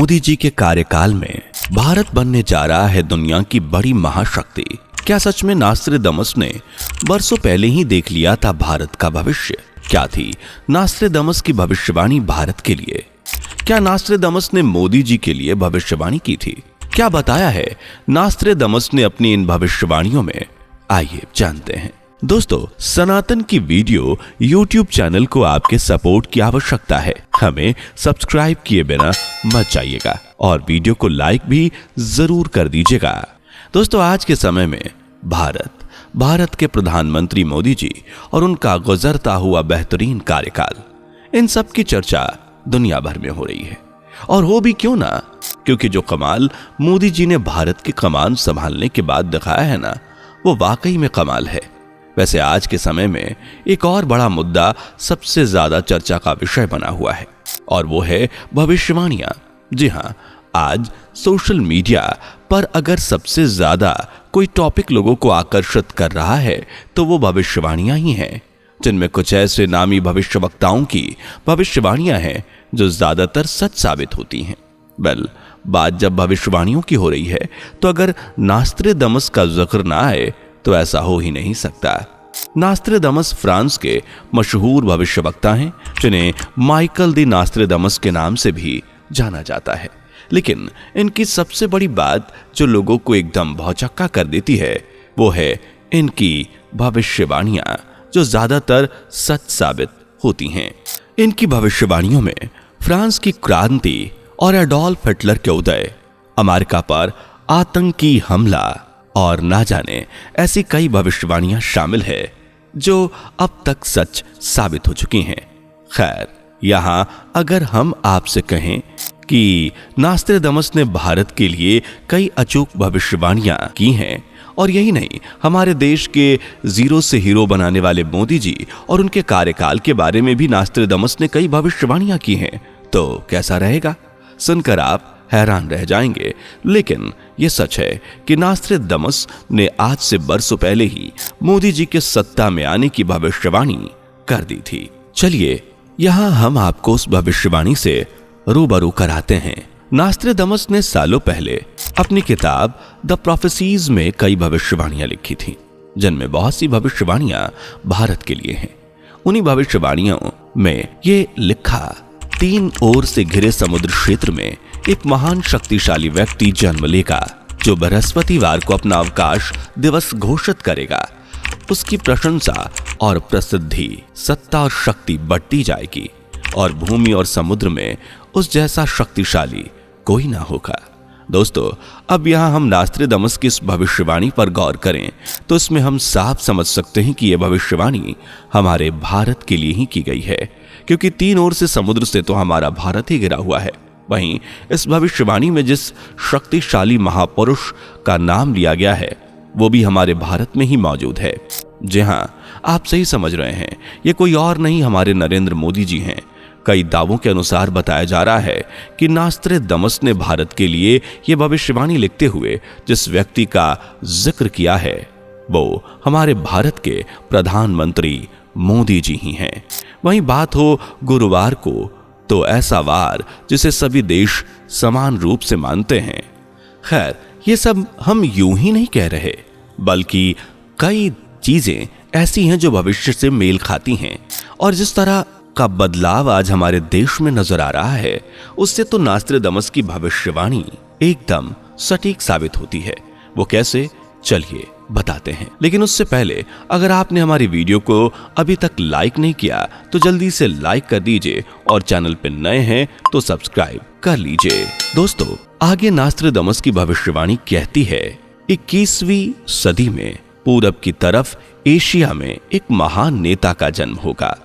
मोदी जी के कार्यकाल में भारत बनने जा रहा है दुनिया की बड़ी महाशक्ति। क्या सच में नास्ट्रेडमस ने बरसों पहले ही देख लिया था भारत का भविष्य? क्या थी नास्ट्रेडमस की भविष्यवाणी भारत के लिए? क्या नास्ट्रेडमस ने मोदी जी के लिए भविष्यवाणी की थी? क्या बताया है नास्ट्रेडमस ने अपनी इन भविष्यवाणियों में? आइए जानते हैं। दोस्तों, सनातन की वीडियो YouTube चैनल को आपके सपोर्ट की आवश्यकता है। हमें सब्सक्राइब किए बिना मत जाइएगा और वीडियो को लाइक भी जरूर कर दीजिएगा। दोस्तों, आज के समय में भारत के प्रधानमंत्री मोदी जी और उनका गुजरता हुआ बेहतरीन कार्यकाल, इन सब की चर्चा दुनिया भर में हो रही है। और हो भी क्यों ना, क्योंकि जो कमाल मोदी जी ने भारत की कमान संभालने के बाद दिखाया है ना, वो वाकई में कमाल है। वैसे आज के समय में एक और बड़ा मुद्दा सबसे ज्यादा चर्चा का विषय बना हुआ है और वो है भविष्यवाणियां। जी हां, आज सोशल मीडिया पर अगर सबसे ज्यादा कोई टॉपिक लोगों को आकर्षित कर रहा है तो वो भविष्यवाणियां ही हैं, जिनमें कुछ ऐसे नामी भविष्यवक्ताओं की भविष्यवाणियां हैं जो ज्यादातर सच साबित होती हैं। बात जब भविष्यवाणियों की हो रही है तो अगर नास्ट्रेडमस का जिक्र ना आए तो ऐसा हो ही नहीं सकता। नास्ट्रेडमस फ्रांस के मशहूर भविष्यवक्ता हैं, जिन्हें माइकल द नास्ट्रेडमस के नाम से भी जाना जाता है। लेकिन इनकी सबसे बड़ी बात जो लोगों को एकदम भौचक्का कर देती है वो है इनकी भविष्यवाणियां, जो ज्यादातर सच साबित होती हैं। इनकी भविष्यवाणियों में फ्रांस की क्रांति और एडोल्फ हिटलर के उदय, अमेरिका पर आतंकी हमला और ना जाने ऐसी कई भविष्यवाणियां शामिल है जो अब तक सच साबित हो चुकी हैं। खैर, यहां अगर हम आपसे कहें कि नास्ट्रेडमस ने भारत के लिए कई अचूक भविष्यवाणियां की हैं, और यही नहीं, हमारे देश के जीरो से हीरो बनाने वाले मोदी जी और उनके कार्यकाल के बारे में भी नास्ट्रेडमस ने कई भविष्यवाणियां की हैं, तो कैसा रहेगा? सुनकर आप हैरान रह जाएंगे। लेकिन यह सच है कि नास्ट्रेडमस ने आज से बरसों पहले ही मोदी जी के सत्ता में आने की भविष्यवाणी कर दी थी। चलिए यहां हम आपको उस भविष्यवाणी से रूबरू कराते हैं। नास्ट्रेडमस ने सालों पहले अपनी किताब द प्रोफेसीज में कई भविष्यवाणियां लिखी थी, जिनमें बहुत सी भविष्यवाणियां भारत के लिए हैं। उन्हीं भविष्यवाणियों में ये लिखा, 3 ओर से घिरे समुद्र क्षेत्र में एक महान शक्तिशाली व्यक्ति जन्म लेगा जो बृहस्पतिवार को अपना अवकाश दिवस घोषित करेगा। उसकी प्रशंसा और प्रसिद्धि, सत्ता और शक्ति बढ़ती जाएगी और भूमि और समुद्र में उस जैसा शक्तिशाली कोई ना होगा। दोस्तों, अब यहां हम नास्ट्रेडमस की इस भविष्यवाणी पर गौर करें तो इसमें हम साफ समझ सकते हैं कि यह भविष्यवाणी हमारे भारत के लिए ही की गई है, क्योंकि 3 ओर से समुद्र से तो हमारा भारत ही घिरा हुआ है। वहीं इस भविष्यवाणी में जिस शक्तिशाली महापुरुष का नाम लिया गया है वो भी हमारे भारत में ही मौजूद है। जी हां, आप सही समझ रहे हैं, ये कोई और नहीं, हमारे नरेंद्र मोदी जी हैं। कई दावों के अनुसार बताया जा रहा है कि नास्ट्रेडमस ने भारत के लिए ये भविष्यवाणी लिखते हुए जिस व्यक्ति का जिक्र किया है वो हमारे भारत के प्रधानमंत्री मोदी जी ही हैं। वहीं बात हो गुरुवार को, तो ऐसा वार जिसे सभी देश समान रूप से मानते हैं। खैर, ये सब हम यूं ही नहीं कह रहे, बल्कि कई चीजें ऐसी हैं जो भविष्य से मेल खाती हैं, और जिस तरह का बदलाव आज हमारे देश में नजर आ रहा है उससे तो नास्ट्रेडमस की भविष्यवाणी एकदम सटीक साबित होती है। वो कैसे, चलिए बताते हैं। लेकिन उससे पहले अगर आपने हमारी वीडियो को अभी तक लाइक नहीं किया तो जल्दी से लाइक कर दीजिए और चैनल पे नए हैं तो सब्सक्राइब कर लीजिए। दोस्तों, आगे नास्ट्रेडमस की भविष्यवाणी कहती है, 21वीं सदी में पूरब की तरफ एशिया में एक महान नेता का जन्म होगा,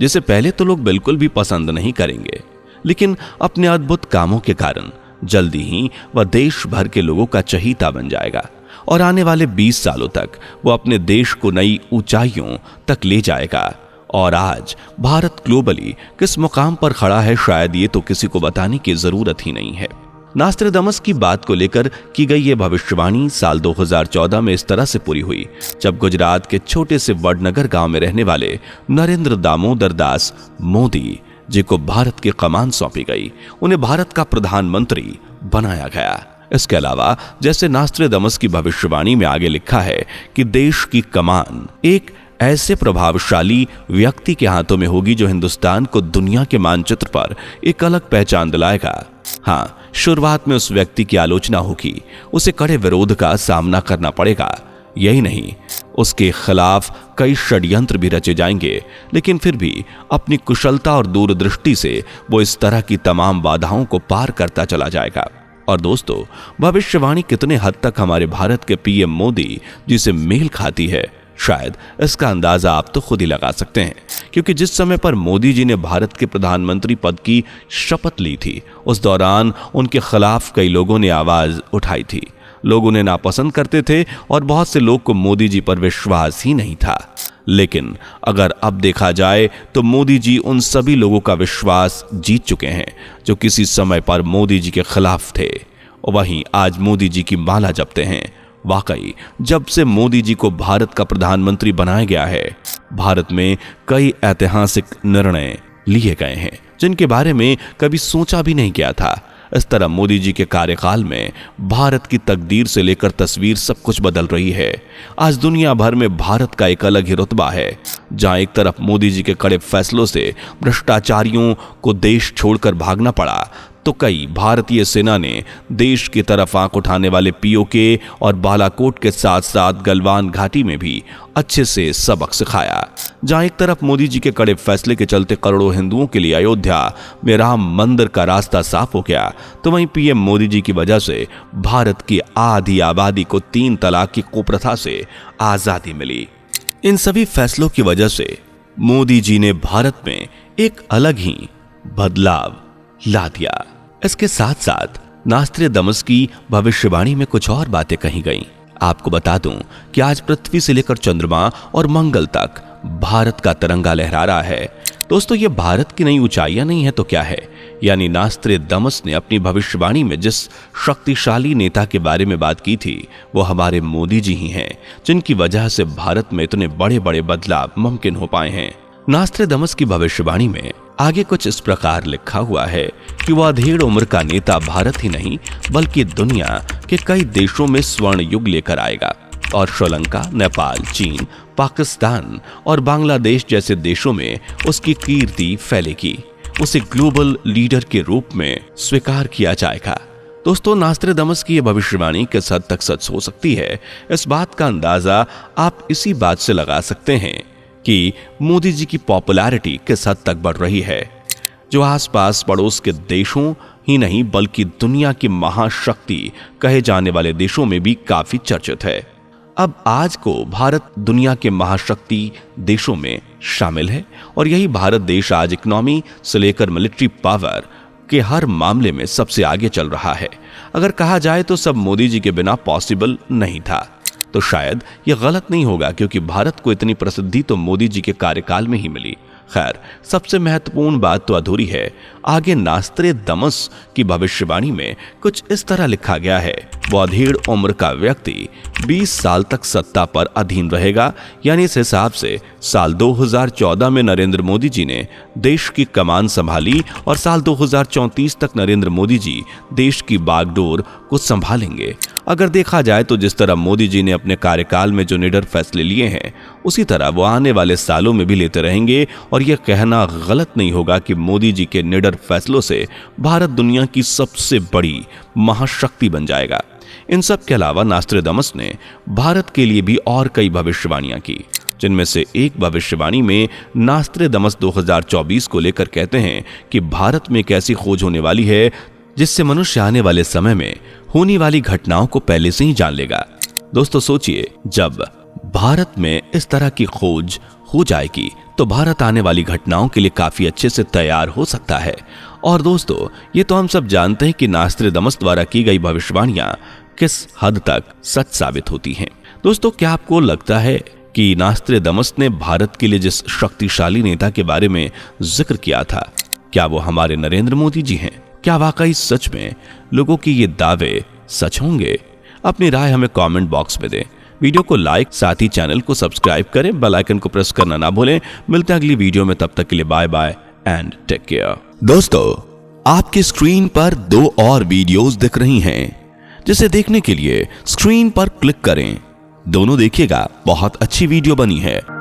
जिसे पहले तो लोग बिल्कुल भी पसंद नहीं करेंगे, लेकिन अपने अद्भुत कामों के कारण जल्दी ही वह देश भर के लोगों का चहीता बन जाएगा और आने वाले 20 सालों तक वो अपने देश को नई ऊंचाइयों तक ले जाएगा। और आज भारत ग्लोबली किस मुकाम पर खड़ा है, शायद ये तो किसी को बताने की जरूरत ही नहीं है। नास्ट्रेडमस की बात को लेकर की गई ये भविष्यवाणी साल 2014 में इस तरह से पूरी हुई जब गुजरात के छोटे से वडनगर गांव में रहने वाले नरेंद्र दामोदर दास मोदी जी को भारत की कमान सौंपी गई, उन्हें भारत का प्रधानमंत्री बनाया गया। इसके अलावा जैसे नास्ट्रेडमस की भविष्यवाणी में आगे लिखा है कि देश की कमान एक ऐसे प्रभावशाली व्यक्ति के हाथों में होगी जो हिंदुस्तान को दुनिया के मानचित्र पर एक अलग पहचान दिलाएगा। हाँ, शुरुआत में उस व्यक्ति की आलोचना होगी, उसे कड़े विरोध का सामना करना पड़ेगा। यही नहीं, उसके खिलाफ कई षड्यंत्र भी रचे जाएंगे, लेकिन फिर भी अपनी कुशलता और दूरदृष्टि से वो इस तरह की तमाम बाधाओं को पार करता चला जाएगा। और दोस्तों, भविष्यवाणी कितने हद तक हमारे भारत के पीएम मोदी जी से मेल खाती है, शायद इसका अंदाजा आप तो खुद ही लगा सकते हैं, क्योंकि जिस समय पर मोदी जी ने भारत के प्रधानमंत्री पद की शपथ ली थी, उस दौरान उनके खिलाफ कई लोगों ने आवाज उठाई थी। लोग उन्हें नापसंद करते थे और बहुत से लोग को मोदी जी पर विश्वास ही नहीं था। लेकिन अगर अब देखा जाए तो मोदी जी उन सभी लोगों का विश्वास जीत चुके हैं जो किसी समय पर मोदी जी के खिलाफ थे, और वहीं आज मोदी जी की माला जपते हैं। वाकई जब से मोदी जी को भारत का प्रधानमंत्री बनाया गया है, भारत में कई ऐतिहासिक निर्णय लिए गए हैं जिनके बारे में कभी सोचा भी नहीं गया था। इस तरह मोदी जी के कार्यकाल में भारत की तकदीर से लेकर तस्वीर सब कुछ बदल रही है। आज दुनिया भर में भारत का एक अलग ही रुतबा है, जहां एक तरफ मोदी जी के कड़े फैसलों से भ्रष्टाचारियों को देश छोड़कर भागना पड़ा, तो कई भारतीय सेना ने देश की तरफ आंख उठाने वाले पीओके और बालाकोट के साथ साथ गलवान घाटी में भी अच्छे से सबक सिखाया। जहां एक तरफ मोदी जी के कड़े फैसले के चलते करोड़ों हिंदुओं के लिए अयोध्या में राम मंदिर का रास्ता साफ हो गया, तो वहीं पीएम मोदी जी की वजह से भारत की आधी आबादी को 3 तलाक की कुप्रथा से आजादी मिली। इन सभी फैसलों की वजह से मोदी जी ने भारत में एक अलग ही बदलाव ला दिया। इसके साथ साथ नास्ट्रेडमस की भविष्यवाणी में कुछ और बातें कही गईं। आपको बता दूं कि आज पृथ्वी से लेकर चंद्रमा और मंगल तक भारत का तिरंगा लहरा रहा है। दोस्तों, ये भारत की नई ऊंचाइयां नहीं है तो क्या है? यानी नास्ट्रेडमस ने अपनी भविष्यवाणी में जिस शक्तिशाली नेता के बारे में बात की थी, वो हमारे मोदी जी ही हैं, जिनकी वजह से भारत में इतने बड़े बड़े बदलाव मुमकिन हो पाए हैं। नास्ट्रेडमस की भविष्यवाणी में आगे कुछ इस प्रकार लिखा हुआ है कि वह अधेड़ उम्र का नेता भारत ही नहीं बल्कि दुनिया के कई देशों में स्वर्ण युग लेकर आएगा और श्रीलंका, नेपाल, चीन, पाकिस्तान और बांग्लादेश जैसे देशों में उसकी कीर्ति फैलेगी। उसे ग्लोबल लीडर के रूप में स्वीकार किया जाएगा। दोस्तों, नास्ट्रेडमस की यह भविष्यवाणी किस हद तक सच हो सकती है, इस बात का अंदाजा आप इसी बात से लगा सकते हैं कि मोदी जी की पॉपुलैरिटी किस हद तक बढ़ रही है, जो आसपास पड़ोस के देशों ही नहीं बल्कि दुनिया की महाशक्ति कहे जाने वाले देशों में भी काफी चर्चित है। अब आज को भारत दुनिया के महाशक्ति देशों में शामिल है और यही भारत देश आज इकोनॉमी से लेकर मिलिट्री पावर के हर मामले में सबसे आगे चल रहा है। अगर कहा जाए तो सब मोदी जी के बिना पॉसिबल नहीं था, तो शायद यह गलत नहीं होगा, क्योंकि भारत को इतनी प्रसिद्धि तो मोदी जी के कार्यकाल में ही मिली। खैर, सबसे महत्वपूर्ण बात तो अधूरी है। आगे नास्ट्रेडमस की भविष्यवाणी में कुछ इस तरह लिखा गया है, वो अधेड़ उम्र का व्यक्ति 20 साल तक सत्ता पर अधीन रहेगा। यानी इस हिसाब से साल 2014 में नरेंद्र मोदी जी ने देश की कमान संभाली और साल 2034 तक नरेंद्र मोदी जी देश की बागडोर को संभालेंगे। अगर देखा जाए तो जिस तरह मोदी जी ने अपने कार्यकाल में जो निडर फैसले लिए हैं, उसी तरह वो आने वाले सालों में भी लेते रहेंगे। और यह कहना गलत नहीं होगा कि मोदी जी के निडर फैसलों से भारत दुनिया की सबसे बड़ी महाशक्ति बन जाएगा। इन सब के अलावा नास्ट्रेडमस ने भारत के लिए भी और कई भविष्यवाणियां की, जिनमें से एक भविष्यवाणी में नास्ट्रेडमस 2024 को लेकर कहते हैं कि भारत में एक ऐसी खोज होने वाली है जिससे मनुष्य आने वाले समय में होने वाली घटनाओं को पहले से ही जान लेगा। दोस्तों, सोचिए, जब भारत में इस तरह की खोज हो जाएगी तो भारत आने वाली घटनाओं के लिए काफी अच्छे से तैयार हो सकता है। और दोस्तों, ये तो हम सब जानते हैं कि नास्ट्रेडमस द्वारा की गई भविष्यवाणियां किस हद तक सच साबित होती हैं। दोस्तों, क्या आपको लगता है कि नास्ट्रेडमस ने भारत के लिए जिस शक्तिशाली नेता के बारे में जिक्र किया था, क्या वो हमारे नरेंद्र मोदी जी हैं? क्या वाकई सच में लोगों की ये दावे सच होंगे? अपनी राय हमें कमेंट बॉक्स में दें। वीडियो को लाइक, साथ ही चैनल को सब्सक्राइब करें, बेल आइकन को प्रेस करना ना भूलें। मिलते हैं अगली वीडियो में, तब तक के लिए bye bye, and take care. दोस्तों, आपकी स्क्रीन पर 2 और वीडियोस दिख रही हैं, जिसे देखने के लिए स्क्रीन पर क्लिक करें। दोनों देखिएगा, बहुत अच्छी वीडियो बनी है।